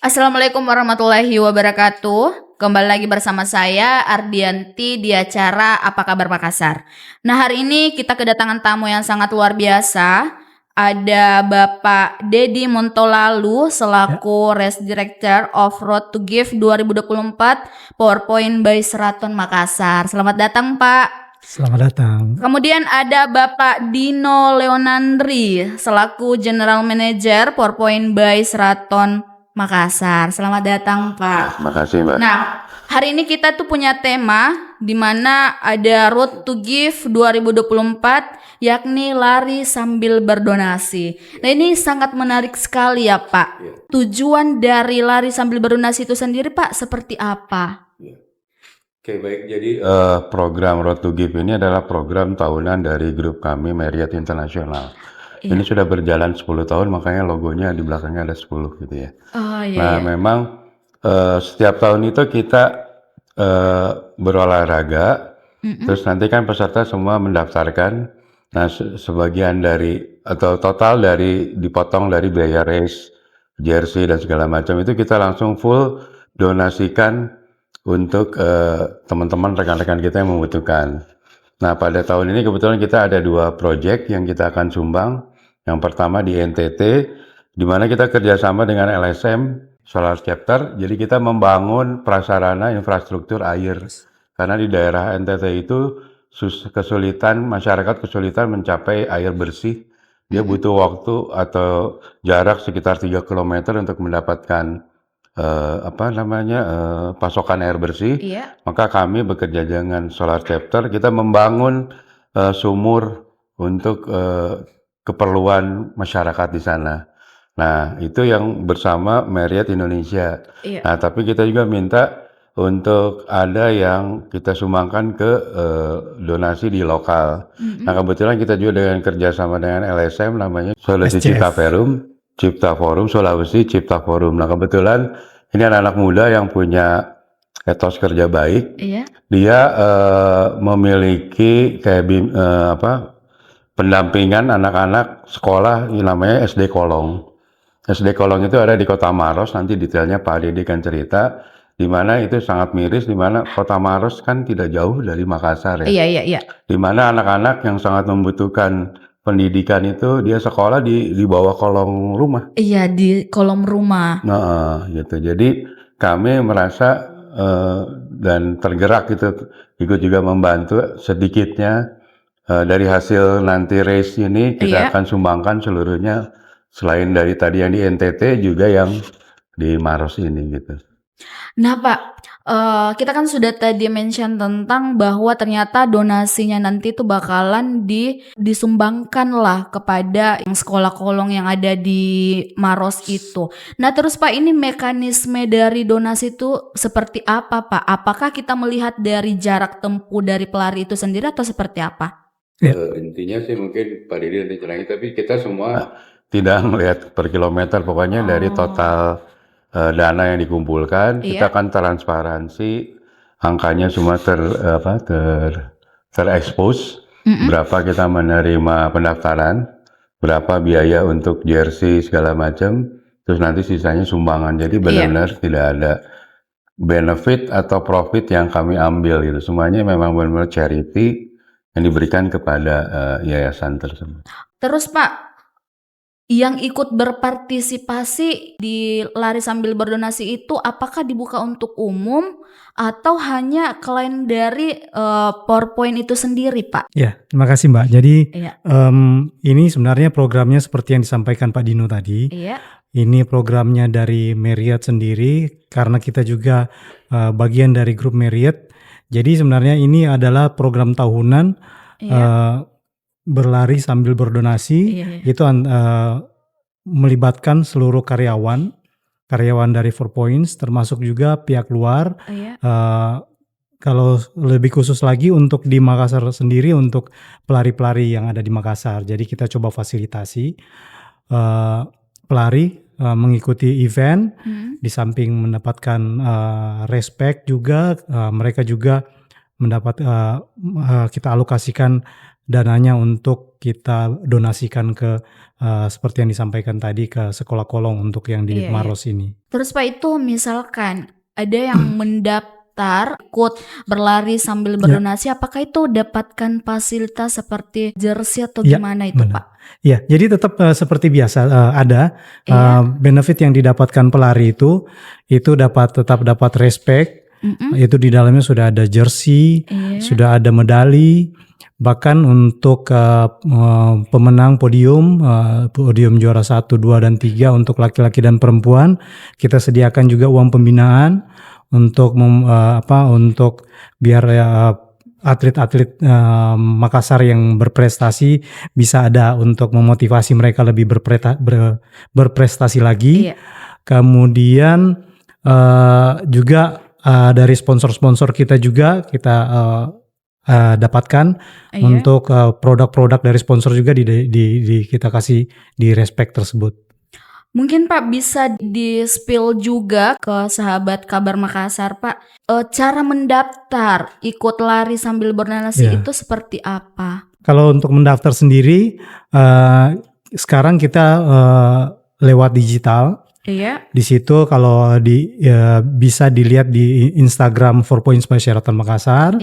Assalamualaikum warahmatullahi wabarakatuh. Kembali lagi bersama saya Ardianti di acara Apa Kabar Makassar. Nah, hari ini kita kedatangan tamu yang sangat luar biasa. Ada Bapak Dedi Montolalu selaku Race Director of Road to Give 2024 PowerPoint by Seraton Makassar. Selamat datang, Pak. Selamat datang. Kemudian ada Bapak Dino Leonandri selaku General Manager PowerPoint by Seraton Makassar. Selamat datang, Pak. Makasih, Mbak. Nah, hari ini kita tuh punya tema di mana ada Road to Give 2024 yakni lari sambil berdonasi. Nah, ini sangat menarik sekali ya, Pak. Tujuan dari lari sambil berdonasi itu sendiri, Pak, seperti apa? Oke, baik. Jadi program Road to Give ini adalah program tahunan dari grup kami Marriott International. Ini sudah berjalan 10 tahun, makanya logonya di belakangnya ada 10 gitu ya. Oh, iya. Nah, memang setiap tahun itu kita berolahraga, terus nanti kan peserta semua mendaftarkan. Nah, sebagian dari atau total dari dipotong dari biaya race, jersey dan segala macam itu kita langsung full donasikan untuk teman-teman rekan-rekan kita yang membutuhkan. Nah, pada tahun ini kebetulan kita ada 2 proyek yang kita akan sumbang. Yang pertama di NTT, di mana kita kerjasama dengan LSM Solar Chapter. Jadi kita membangun prasarana infrastruktur air. Karena di daerah NTT itu masyarakat kesulitan mencapai air bersih. Dia butuh waktu atau jarak sekitar 3 km untuk mendapatkan pasokan air bersih. Maka kami bekerja dengan Solar Chapter, kita membangun sumur untuk keperluan masyarakat di sana. Nah, itu yang bersama Marriott Indonesia. Nah, tapi kita juga minta untuk ada yang kita sumbangkan ke donasi di lokal. Nah, kebetulan kita juga dengan kerjasama dengan LSM namanya Sulawesi Cipta Forum, Sulawesi Cipta Forum. Nah, kebetulan ini anak-anak muda yang punya etos kerja baik. Dia memiliki pendampingan anak-anak sekolah yang namanya SD Kolong. SD Kolong itu ada di Kota Maros, nanti detailnya Pak Dede kan cerita, di mana itu sangat miris, di mana Kota Maros kan tidak jauh dari Makassar ya. Iya. Di mana anak-anak yang sangat membutuhkan pendidikan itu dia sekolah di bawah kolong rumah. Iya, di kolom rumah. Nah, gitu. Jadi kami merasa dan tergerak gitu, ikut juga membantu sedikitnya dari hasil nanti race ini kita akan sumbangkan seluruhnya, selain dari tadi yang di NTT juga yang di Maros ini gitu. Nah, Pak, kita kan sudah tadi mention tentang bahwa ternyata donasinya nanti tuh bakalan disumbangkan lah kepada yang sekolah kolong yang ada di Maros itu. Nah, terus Pak, ini mekanisme dari donasi itu seperti apa, Pak? Apakah kita melihat dari jarak tempuh dari pelari itu sendiri atau seperti apa? Intinya sih mungkin Pak Didi nanti jelasin, tapi kita semua tidak melihat per kilometer, pokoknya dari total dana yang dikumpulkan, kita akan transparansi angkanya semua terekspos, berapa kita menerima pendaftaran, berapa biaya untuk jersey segala macam, terus nanti sisanya sumbangan. Jadi benar-benar tidak ada benefit atau profit yang kami ambil gitu. Semuanya memang benar-benar charity yang diberikan kepada yayasan tersebut. Terus Pak, yang ikut berpartisipasi di lari sambil berdonasi itu apakah dibuka untuk umum atau hanya klien dari PowerPoint itu sendiri, Pak? Ya, terima kasih Mbak. Jadi ini sebenarnya programnya seperti yang disampaikan Pak Dino tadi. Ini programnya dari Marriott sendiri karena kita juga bagian dari grup Marriott. Jadi sebenarnya ini adalah program tahunan berlari sambil berdonasi. Itu melibatkan seluruh karyawan dari 4 Points, termasuk juga pihak luar. Kalau lebih khusus lagi untuk di Makassar sendiri untuk pelari-pelari yang ada di Makassar. Jadi kita coba fasilitasi pelari mengikuti event, di samping mendapatkan respect juga, mereka juga mendapat kita alokasikan dananya untuk kita donasikan ke seperti yang disampaikan tadi ke sekolah kolong untuk yang di Maros ini. Terus Pak, itu misalkan ada yang mendaftar ikut berlari sambil berdonasi, apakah itu dapatkan fasilitas seperti jersey atau gimana itu benar. Pak? Ya, jadi tetap seperti biasa ada benefit yang didapatkan pelari itu tetap dapat respect. Itu di dalamnya sudah ada jersey, sudah ada medali. Bahkan untuk pemenang podium juara 1, 2, dan 3 untuk laki-laki dan perempuan, kita sediakan juga uang pembinaan untuk untuk biar atlet-atlet Makassar yang berprestasi bisa ada untuk memotivasi mereka lebih berprestasi lagi. Kemudian juga dari sponsor-sponsor kita juga kita dapatkan untuk produk-produk dari sponsor juga kita kasih di respect tersebut. Mungkin Pak bisa di-spill juga ke sahabat Kabar Makassar Pak, cara mendaftar ikut lari sambil berdonasi itu seperti apa? Kalau untuk mendaftar sendiri sekarang kita lewat digital. Di situ kalau bisa dilihat di Instagram 4 Points by Sheraton Makassar.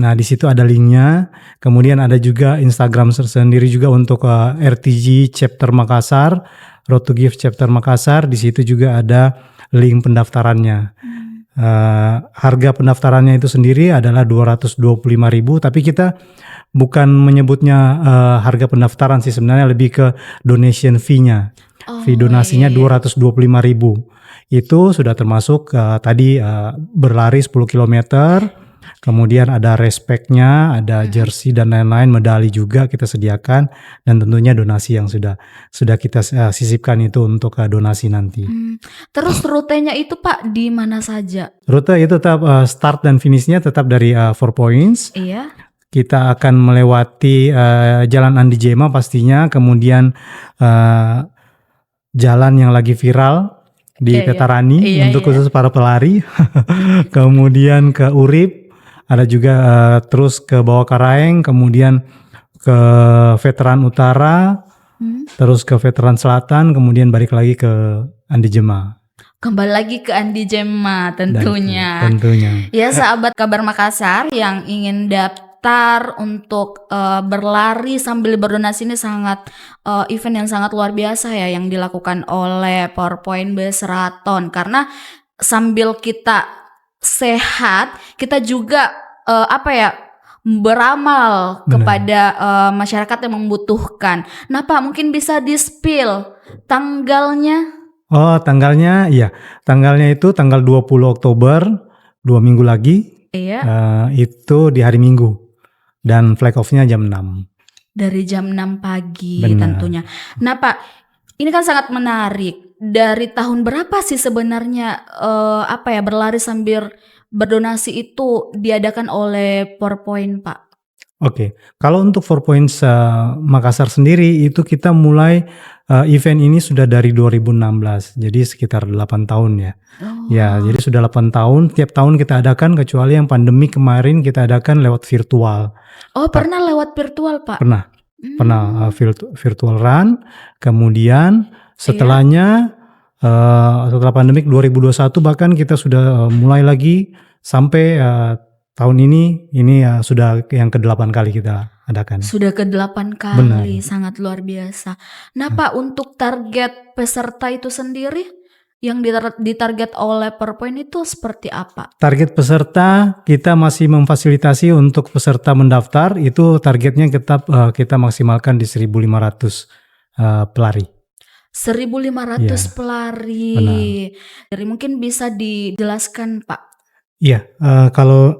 Nah, di situ ada linknya. Kemudian ada juga Instagram sendiri juga untuk RTG Chapter Makassar, Road to Give Chapter Makassar. Di situ juga ada link pendaftarannya. Harga pendaftarannya itu sendiri adalah 225.000, tapi kita bukan menyebutnya harga pendaftaran sih, sebenarnya lebih ke donation fee-nya. Fee donasinya 225.000. Itu sudah termasuk tadi berlari 10 km, kemudian ada respect-nya, ada jersey dan lain-lain, medali juga kita sediakan, dan tentunya donasi yang sudah kita sisipkan itu untuk donasi nanti. Terus rutenya itu Pak di mana saja? Rute itu tetap start dan finishnya tetap dari 4 Points. Kita akan melewati Jalan Andi Jema pastinya, kemudian jalan yang lagi viral di Petarani untuk khusus para pelari. Kemudian ke Urip, ada juga terus ke Bawah Karaeng, kemudian ke Veteran Utara, terus ke Veteran Selatan, kemudian balik lagi ke Andi Jema. Kembali lagi ke Andi Jema tentunya. Tentunya. Ya, sahabat Kabar Makassar yang ingin daftar untuk berlari sambil berdonasi, ini sangat event yang sangat luar biasa ya yang dilakukan oleh PowerPoint by Sheraton, karena sambil kita sehat kita juga beramal kepada masyarakat yang membutuhkan. Nah Pak, mungkin bisa di-spill tanggalnya? Tanggalnya itu tanggal 20 Oktober, 2 minggu lagi. Itu di hari Minggu. Dan flag off-nya jam 6. Dari jam 6 pagi. Benar. Tentunya. Nah Pak, ini kan sangat menarik. Dari tahun berapa sih sebenarnya berlari sambil berdonasi itu diadakan oleh PowerPoint Pak? Oke, kalau untuk 4 Points Makassar sendiri itu kita mulai event ini sudah dari 2016, jadi sekitar 8 tahun ya. Ya, jadi sudah 8 tahun, tiap tahun kita adakan, kecuali yang pandemi kemarin kita adakan lewat virtual. Pernah lewat virtual Pak? Pernah virtual run, kemudian setelahnya setelah pandemik 2021 bahkan kita sudah mulai lagi sampai tahun ini sudah yang ke-8 kali kita adakan. Sudah ke-8 kali. Benar. Sangat luar biasa. Nah Pak, untuk target peserta itu sendiri yang ditarget oleh PowerPoint itu seperti apa? Target peserta kita masih memfasilitasi untuk peserta mendaftar, itu targetnya kita maksimalkan di 1.500 pelari. 1.500 pelari. Benar. Jadi mungkin bisa dijelaskan Pak? Iya, kalau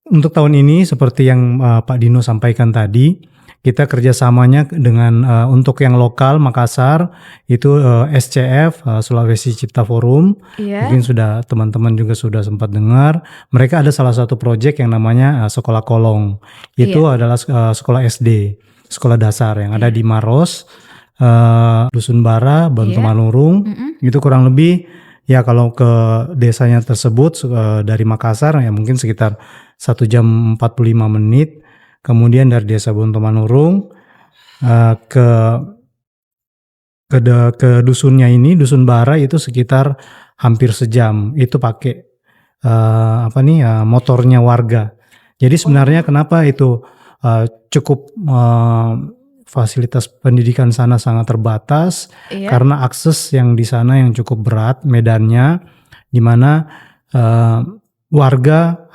untuk tahun ini seperti yang Pak Dino sampaikan tadi, kita kerjasamanya dengan untuk yang lokal Makassar itu SCF Sulawesi Cipta Forum. Mungkin sudah teman-teman juga sudah sempat dengar. Mereka ada salah satu proyek yang namanya Sekolah Kolong. Itu adalah sekolah SD, sekolah dasar yang ada di Maros, Dusun Bara, Bantu Manurung. Itu kurang lebih. Ya kalau ke desanya tersebut dari Makassar ya mungkin sekitar 1 jam 45 menit. kemudian dari Desa Bonto Manurung ke dusunnya ini, Dusun Bara itu sekitar hampir sejam. Itu pakai motornya warga. Jadi sebenarnya kenapa itu cukup fasilitas pendidikan sana sangat terbatas karena akses yang di sana yang cukup berat medannya, di mana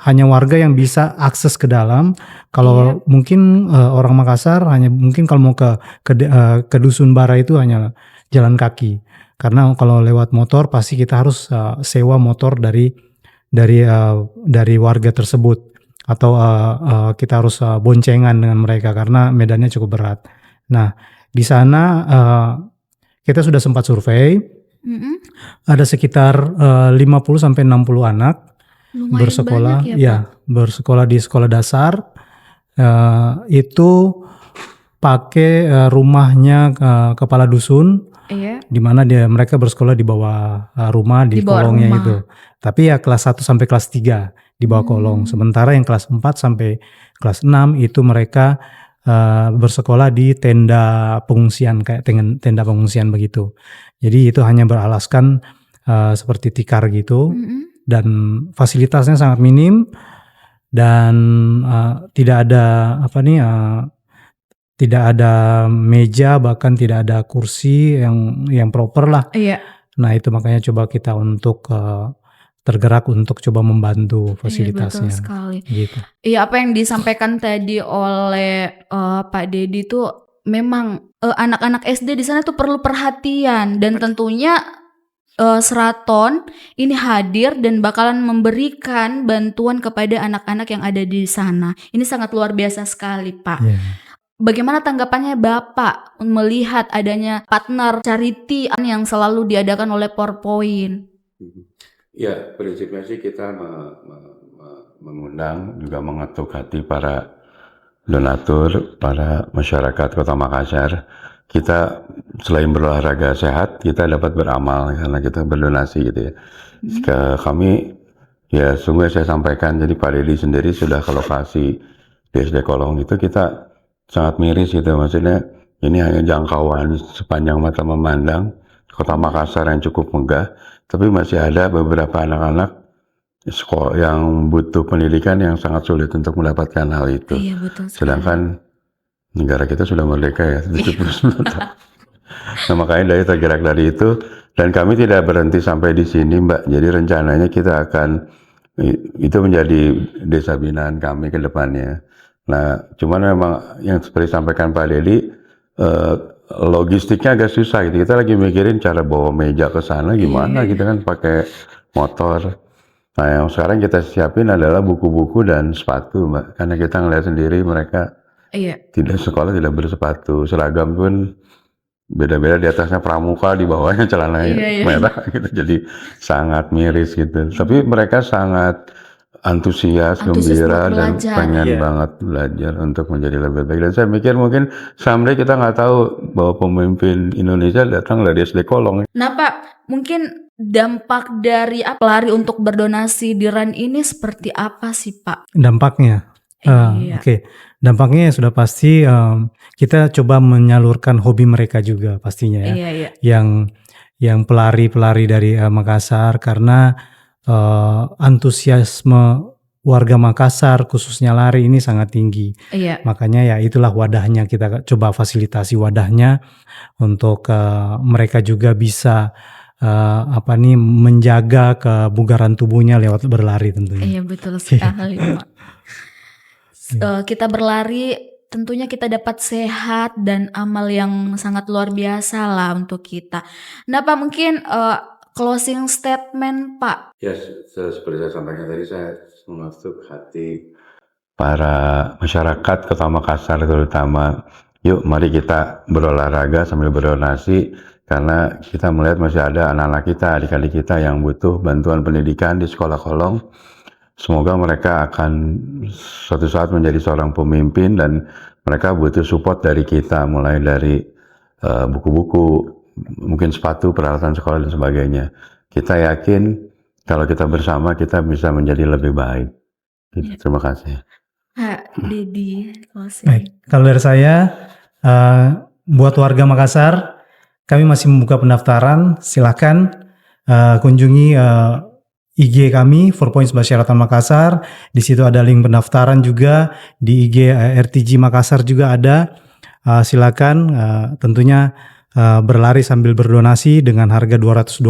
hanya warga yang bisa akses ke dalam. Kalau mungkin orang Makassar hanya mungkin kalau mau ke Dusun Bara itu hanya jalan kaki. Karena kalau lewat motor pasti kita harus sewa motor dari warga tersebut, atau kita harus boncengan dengan mereka karena medannya cukup berat. Nah, di sana kita sudah sempat survei. Ada sekitar 50 sampai 60 anak Lumayan bersekolah, banyak ya, Pak. bersekolah di sekolah dasar. Itu pakai rumahnya kepala dusun, di mana mereka bersekolah di bawah rumah, di kolongnya rumah itu. Tapi ya kelas 1 sampai kelas 3 di bawah kolong. Sementara yang kelas 4 sampai kelas 6 itu mereka bersekolah di tenda pengungsian, kayak tenda pengungsian begitu. Jadi itu hanya beralaskan seperti tikar gitu, dan fasilitasnya sangat minim, dan tidak ada tidak ada meja, bahkan tidak ada kursi yang proper lah. Nah itu makanya coba kita untuk tergerak untuk coba membantu fasilitasnya. Betul sekali. Gitu. Iya, apa yang disampaikan tadi oleh Pak Dedi itu memang anak-anak SD di sana tuh perlu perhatian, dan tentunya Seraton ini hadir dan bakalan memberikan bantuan kepada anak-anak yang ada di sana. Ini sangat luar biasa sekali, Pak. Bagaimana tanggapannya Bapak melihat adanya partner charity yang selalu diadakan oleh PowerPoint? Ya, prinsipnya sih kita mengundang, juga mengetuk hati para donatur, para masyarakat Kota Makassar. Kita selain berolahraga sehat, kita dapat beramal karena kita berdonasi gitu ya. Kami ya sungguh saya sampaikan, jadi Pak Dedi sendiri sudah ke lokasi di SD Kolong itu, kita sangat miris gitu. Maksudnya ini hanya jangkauan sepanjang mata memandang Kota Makassar yang cukup megah, tapi masih ada beberapa anak-anak sekolah yang butuh pendidikan yang sangat sulit untuk mendapatkan hal itu. Iya, betul sekali. Sedangkan negara kita sudah merdeka ya 79 tahun. Nah makanya dari tergerak dari itu, dan kami tidak berhenti sampai di sini Mbak. Jadi rencananya kita akan, itu menjadi desa binaan kami ke depannya. Nah cuman memang yang seperti sampaikan Pak Dedi, logistiknya agak susah gitu. Kita lagi mikirin cara bawa meja ke sana gimana gitu kan, pakai motor. Nah yang sekarang kita siapin adalah buku-buku dan sepatu Mbak. Karena kita ngeliat sendiri mereka tidak sekolah, tidak bersepatu. Seragam pun beda-beda, di atasnya pramuka, di bawahnya celana merah gitu. Jadi sangat miris gitu. Tapi mereka sangat antusias gembira, dan pengen banget belajar untuk menjadi lebih baik. Dan saya mikir mungkin someday kita nggak tahu bahwa pemimpin Indonesia datang dari SD Kolong. Nah Pak, mungkin dampak dari pelari untuk berdonasi di RAN ini seperti apa sih Pak? Dampaknya? Oke. Dampaknya sudah pasti kita coba menyalurkan hobi mereka juga pastinya ya. Yang pelari-pelari dari Makassar, karena antusiasme warga Makassar khususnya lari ini sangat tinggi. Makanya ya itulah wadahnya, kita coba fasilitasi wadahnya untuk mereka juga bisa menjaga kebugaran tubuhnya lewat berlari tentunya. Iya betul sekali Pak. Kita berlari tentunya kita dapat sehat dan amal yang sangat luar biasa lah untuk kita. Nah Pak, mungkin closing statement Pak. Ya seperti saya sampaikan tadi, saya mengetuk hati para masyarakat Kota Makassar terutama, yuk mari kita berolahraga sambil berdonasi, karena kita melihat masih ada anak-anak kita, adik-adik kita yang butuh bantuan pendidikan di sekolah Kolong. Semoga mereka akan suatu saat menjadi seorang pemimpin, dan mereka butuh support dari kita, mulai dari buku-buku, mungkin sepatu, peralatan sekolah dan sebagainya. Kita yakin kalau kita bersama kita bisa menjadi lebih baik. Terima kasih. Dedi closing. Baik, kalau dari saya, buat warga Makassar, kami masih membuka pendaftaran. Silakan kunjungi IG kami 4 Points Basyaratan Makassar. Di situ ada link pendaftaran juga. Di IG RTG Makassar juga ada. Silakan tentunya berlari sambil berdonasi dengan harga 225.000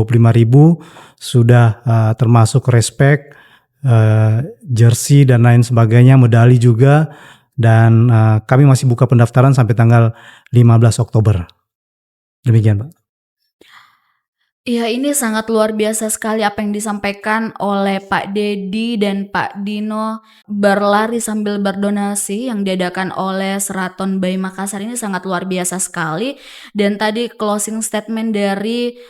sudah termasuk respect, jersey dan lain sebagainya, medali juga, dan kami masih buka pendaftaran sampai tanggal 15 Oktober. Demikian, Pak. Ya, ini sangat luar biasa sekali apa yang disampaikan oleh Pak Dedi dan Pak Dino. Berlari sambil berdonasi yang diadakan oleh Seraton Bayi Makassar ini sangat luar biasa sekali. Dan tadi closing statement dari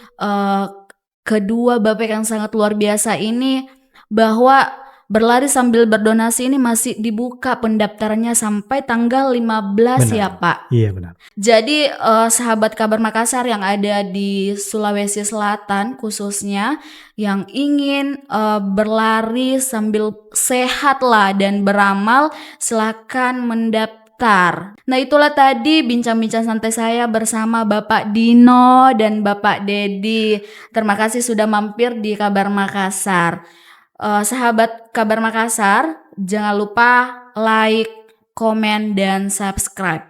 kedua bapak yang sangat luar biasa ini, bahwa berlari sambil berdonasi ini masih dibuka pendaftarannya sampai tanggal 15 Benar. ya Pak. Iya, benar. Jadi sahabat Kabar Makassar yang ada di Sulawesi Selatan khususnya yang ingin berlari sambil sehat lah dan beramal, silakan mendaftar. Nah, itulah tadi bincang-bincang santai saya bersama Bapak Dino dan Bapak Dedi. Terima kasih sudah mampir di Kabar Makassar. Sahabat Kabar Makassar, jangan lupa like, komen, dan subscribe.